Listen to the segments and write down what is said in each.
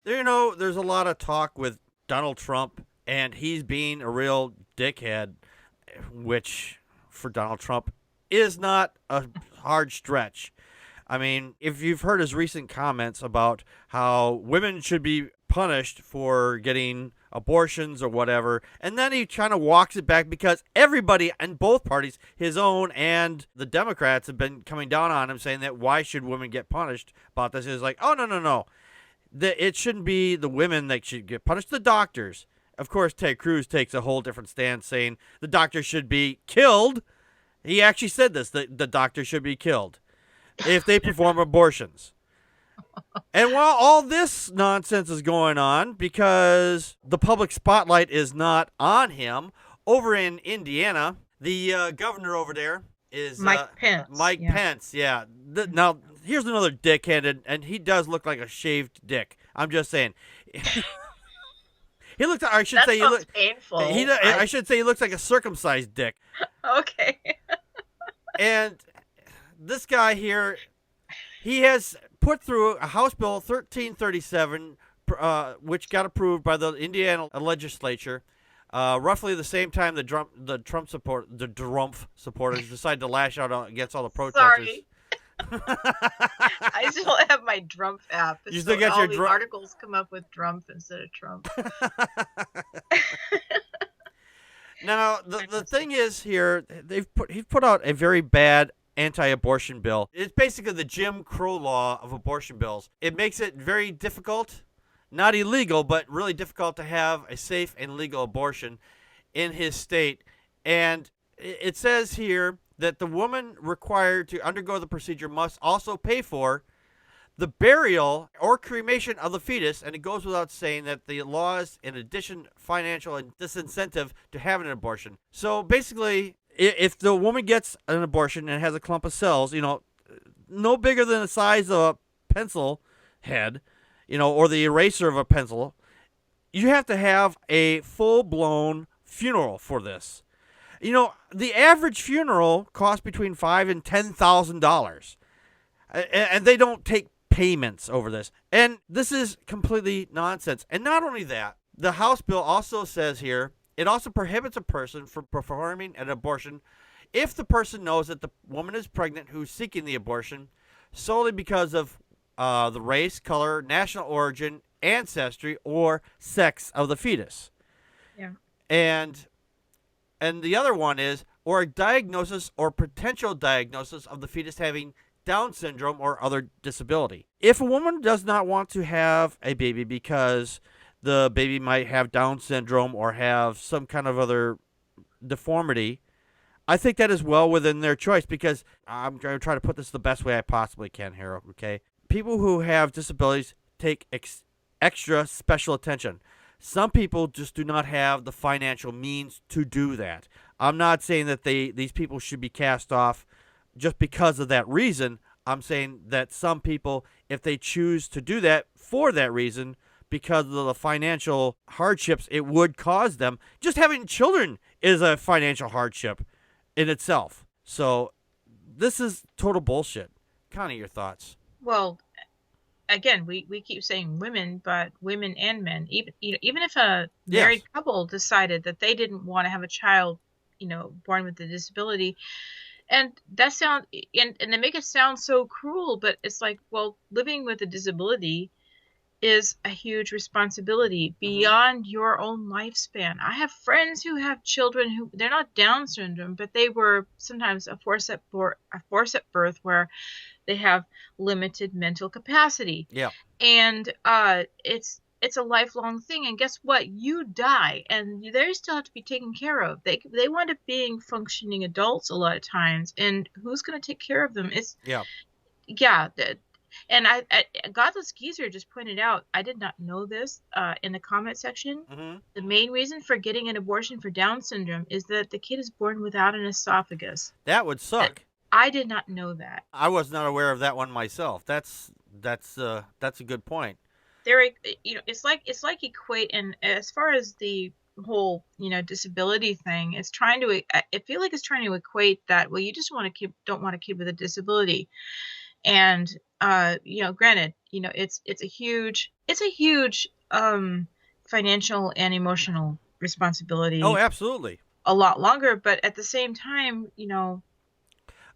There's a lot of talk with Donald Trump, and he's being a real dickhead, which for Donald Trump is not a hard stretch. I mean, if you've heard his recent comments about how women should be punished for getting abortions or whatever, and then he kind of walks it back because everybody in both parties, his own and the Democrats, have been coming down on him saying that why should women get punished about this? It's like, oh, no, no, no. It shouldn't be the women that should get punished, the doctors. Of course, Ted Cruz takes a whole different stance saying the doctors should be killed. He actually said this, that the doctors should be killed if they perform abortions. And while all this nonsense is going on, because the public spotlight is not on him, over in Indiana, the governor over there is Mike Pence. Mike Pence, yeah. Now, here's another dickhead, and he does look like a shaved dick. I'm just saying. He looks. I should That say he sounds looks painful. I should say he looks like a circumcised dick. Okay. And this guy here, he has put through a House Bill 1337, which got approved by the Indiana legislature, roughly the same time the Trump supporters decided to lash out against all the protesters. Sorry. I still have my Drump app. You still got your the articles come up with Drump instead of Trump. Now, the thing is here, he's put out a very bad anti-abortion bill. It's basically the Jim Crow law of abortion bills. It makes it very difficult, not illegal, but really difficult to have a safe and legal abortion in his state. And it says here that the woman required to undergo the procedure must also pay for the burial or cremation of the fetus, and it goes without saying that the law is, in addition, financial and disincentive to having an abortion. So basically, if the woman gets an abortion and has a clump of cells, no bigger than the size of a pencil head, or the eraser of a pencil, you have to have a full-blown funeral for this. The average funeral costs between $5,000 and $10,000, and they don't take payments over this. And this is completely nonsense. And not only that, the House bill also says here, it also prohibits a person from performing an abortion if the person knows that the woman is pregnant who's seeking the abortion solely because of the race, color, national origin, ancestry, or sex of the fetus. Yeah. And the other one is, or a diagnosis or potential diagnosis of the fetus having Down syndrome or other disability. If a woman does not want to have a baby because the baby might have Down syndrome or have some kind of other deformity, I think that is well within their choice, because I'm going to try to put this the best way I possibly can here, okay? People who have disabilities take extra special attention. Some people just do not have the financial means to do that. I'm not saying that these people should be cast off just because of that reason. I'm saying that some people, if they choose to do that for that reason, because of the financial hardships it would cause them, just having children is a financial hardship in itself. So this is total bullshit. Connie, your thoughts? Well, again, we keep saying women, but women and men. Even if a married couple decided that they didn't want to have a child, born with a disability, and that sound and they make it sound so cruel, but it's like, well, living with a disability is a huge responsibility beyond your own lifespan. I have friends who have children who, they're not Down syndrome, but they were sometimes a forceps birth where they have limited mental capacity. Yeah. And it's a lifelong thing. And guess what? You die, and they still have to be taken care of. They wind up being functioning adults a lot of times, and who's going to take care of them? And I Godless Geezer just pointed out, I did not know this in the comment section. The main reason for getting an abortion for Down syndrome is that the kid is born without an esophagus. That would suck. I did not know that. I was not aware of that one myself. That's a good point. It's like equate, and as far as the whole disability thing, I feel like it's trying to equate that, well, you just don't want a kid with a disability. And granted, it's a huge financial and emotional Oh, responsibility absolutely. a lot longer, but at the same time,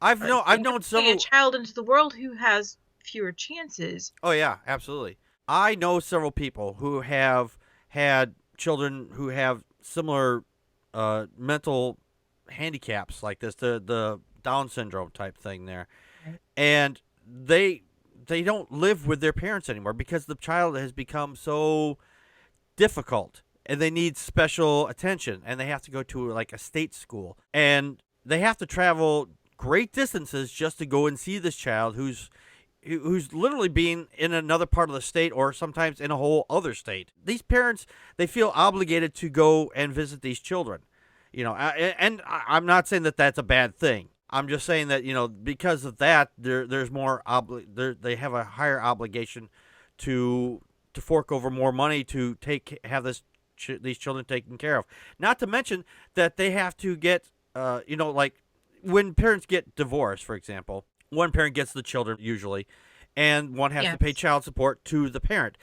I've known bring a several. child into the world who has fewer chances. Oh yeah, absolutely. I know several people who have had children who have similar mental handicaps like this, the Down syndrome type thing there, Right. and they don't live with their parents anymore because the child has become so difficult and they need special attention and they have to go to like a state school and they have to travel great distances just to go and see this child who's literally being in another part of the state or sometimes in a whole other state. These parents, they feel obligated to go and visit these children. And I'm not saying that that's a bad thing. I'm just saying that, because of that, there's more they have a higher obligation to fork over more money to have these children taken care of. Not to mention that they have to get like when parents get divorced, for example, one parent gets the children usually, and one has to pay Yes. child support to the parent.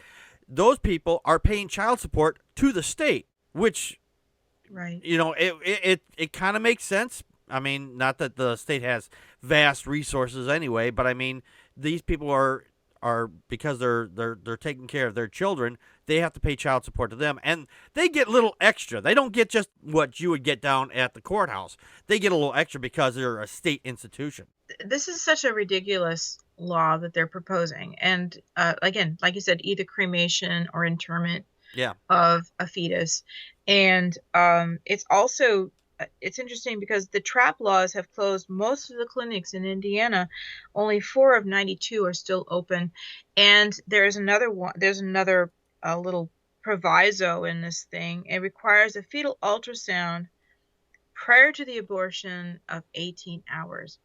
Those people are paying child support to the state, which Right. it kind of makes sense. I mean, not that the state has vast resources anyway, but I mean, these people are because they're taking care of their children, they have to pay child support to them, and they get a little extra. They don't get just what you would get down at the courthouse. They get a little extra because they're a state institution. This is such a ridiculous law that they're proposing. And again, like you said, either cremation or interment Yeah, of a fetus. And it's interesting because the trap laws have closed most of the clinics in Indiana. Only 4 of 92 are still open. And there's another little proviso in this thing. It requires a fetal ultrasound prior to the abortion of 18 hours.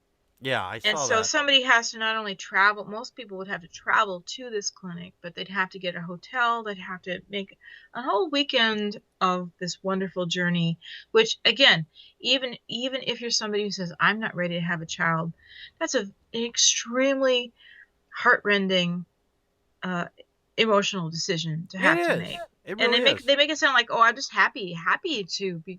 yeah, I And saw so that. somebody has to not only travel, most people would have to travel to this clinic, but they'd have to get a hotel, they'd have to make a whole weekend of this wonderful journey, which again, even if you're somebody who says, I'm not ready to have a child, that's an extremely heartrending, uh, emotional decision to It have to is. make. It And really is. they make it sound like, oh, I'm just happy to be,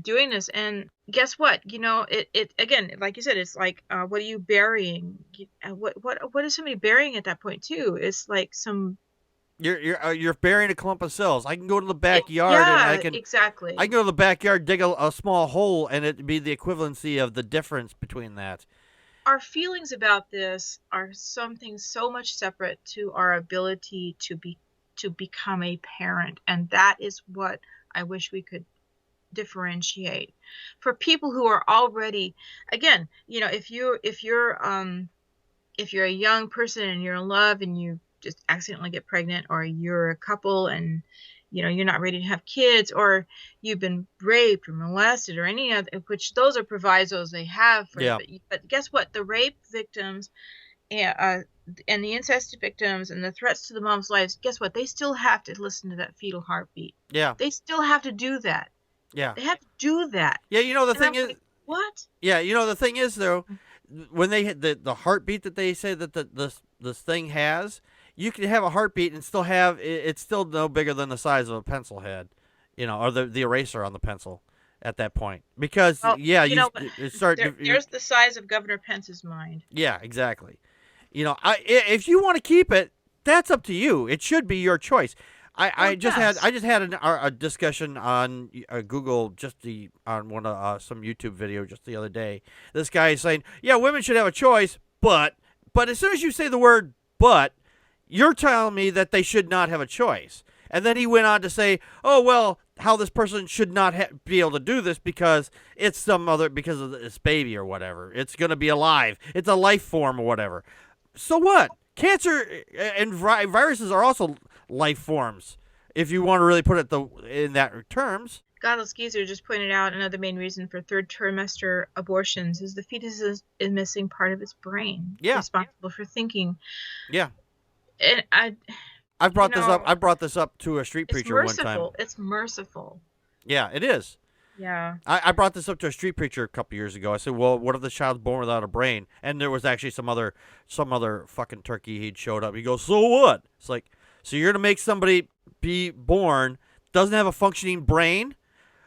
doing this. And guess what? It again, like you said, it's like, what are you burying? What is somebody burying at that point too? It's like some, You're burying a clump of cells. I can go to the backyard and yeah, I can exactly. go to the backyard, dig a small hole, and it'd be the equivalency of the difference between that. Our feelings about this are something so much separate to our ability to become a parent, and that is what I wish we could differentiate for people who are already, again, if you're a young person and you're in love and you just accidentally get pregnant, or you're a couple and you're not ready to have kids, or you've been raped or molested or any other, which those are provisos they have for it. Yeah, But guess what? The rape victims and, and the incest victims and the threats to the mom's lives, guess what? They still have to listen to that fetal heartbeat. yeah, They still have to do that. yeah, They have to do that. yeah. The And I'm thing is, like, what? yeah, the thing is though, when they hit the heartbeat that they say that this thing has, you can have a heartbeat and still have it's still no bigger than the size of a pencil head, or the eraser on the pencil at that point because Well, yeah you start there's the size of Governor Pence's mind. yeah, exactly. If you want to keep it, that's up to you. It should be your choice. Well, yes. I just had a discussion on Google on one of some YouTube video just the other day. This guy is saying, yeah, women should have a choice, but as soon as you say the word but, you're telling me that they should not have a choice. And then he went on to say, oh well, how this person should not be able to do this because because of this baby or whatever. It's going to be alive. It's a life form or whatever. So what? Cancer and viruses are also life forms, if you want to really put it in that terms. Godless Geezer just pointed out another main reason for third trimester abortions is the fetus is missing part of its brain, Yeah, responsible for thinking. yeah. And I've brought this up. I brought this up to a street it's preacher one time. merciful. It's merciful. Yeah, it is. Yeah. I brought this up to a street preacher a couple years ago. I said, well, what if the child's born without a brain? And there was actually some other fucking turkey he'd showed up. He goes, so what? It's like, so you're going to make somebody be born, doesn't have a functioning brain?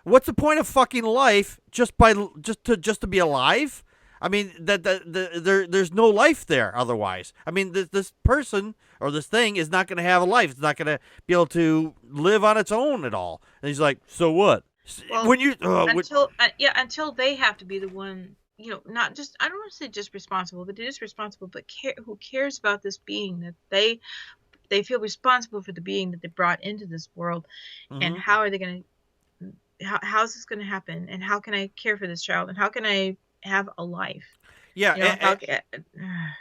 What's the point of fucking life just to be alive? I mean, there's no life there otherwise. I mean, this person or this thing is not going to have a life. It's not going to be able to live on its own at all. And he's like, so what? Well, When you until they have to be the one, not just, I don't want to say just responsible, but it is responsible, but who cares about this being that they feel responsible for the being that they brought into this world, and how are they going to, how's this going to happen, and how can I care for this child, and how can I have a life? Yeah,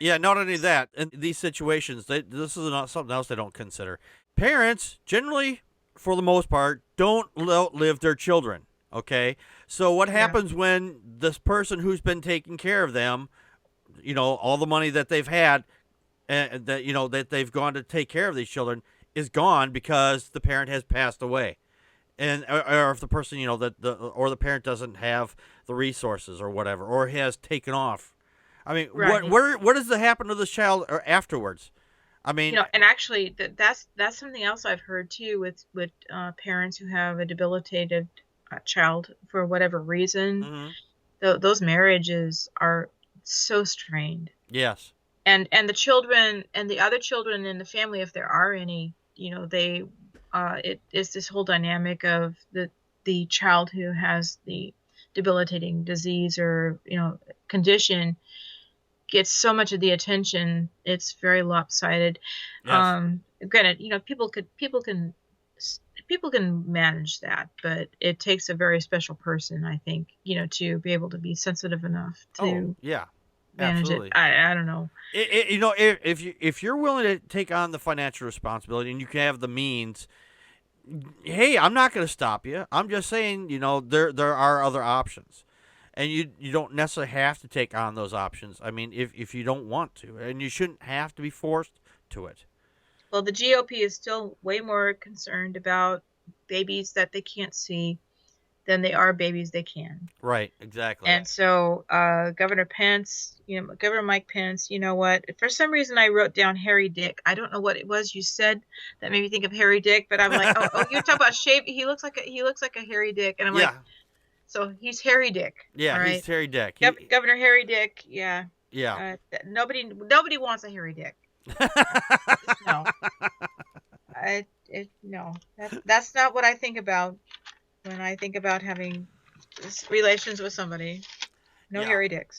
yeah. Not only that, in these situations, this is not something else they don't consider. Parents generally, for the most part, don't outlive their children. Okay, so what happens when this person who's been taking care of them, all the money that they've had, and that they've gone to take care of these children is gone because the parent has passed away, and or if the person or the parent doesn't have the resources or whatever, or has taken off. I mean, Right. what does happen to this child or afterwards? I mean, And actually, that's something else I've heard too with parents who have a debilitated child for whatever reason. Those marriages are so strained. Yes. And the children and the other children in the family, if there are any, they it is this whole dynamic of the child who has the debilitating disease or condition gets so much of the attention. It's very lopsided. Yes. Granted, people can manage that, but it takes a very special person, I think, to be able to be sensitive enough to manage absolutely. it. I don't know. If you're willing to take on the financial responsibility and you can have the means, hey, I'm not going to stop you. I'm just saying, there are other options. And you don't necessarily have to take on those options. I mean, if you don't want to, and you shouldn't have to be forced to it. Well, the GOP is still way more concerned about babies that they can't see than they are babies they can. Right, exactly. And so Governor Pence, Governor Mike Pence, you know what? For some reason, I wrote down Harry Dick. I don't know what it was you said that made me think of Harry Dick, but I'm like, oh, you're talking about shape. He looks like a Harry Dick, and I'm like, so he's Harry Dick. Yeah, right? He's Harry Dick. Governor Harry Dick. Yeah. Yeah. Nobody wants a Harry Dick. No. No. That's not what I think about when I think about having relations with somebody. No Harry Dicks.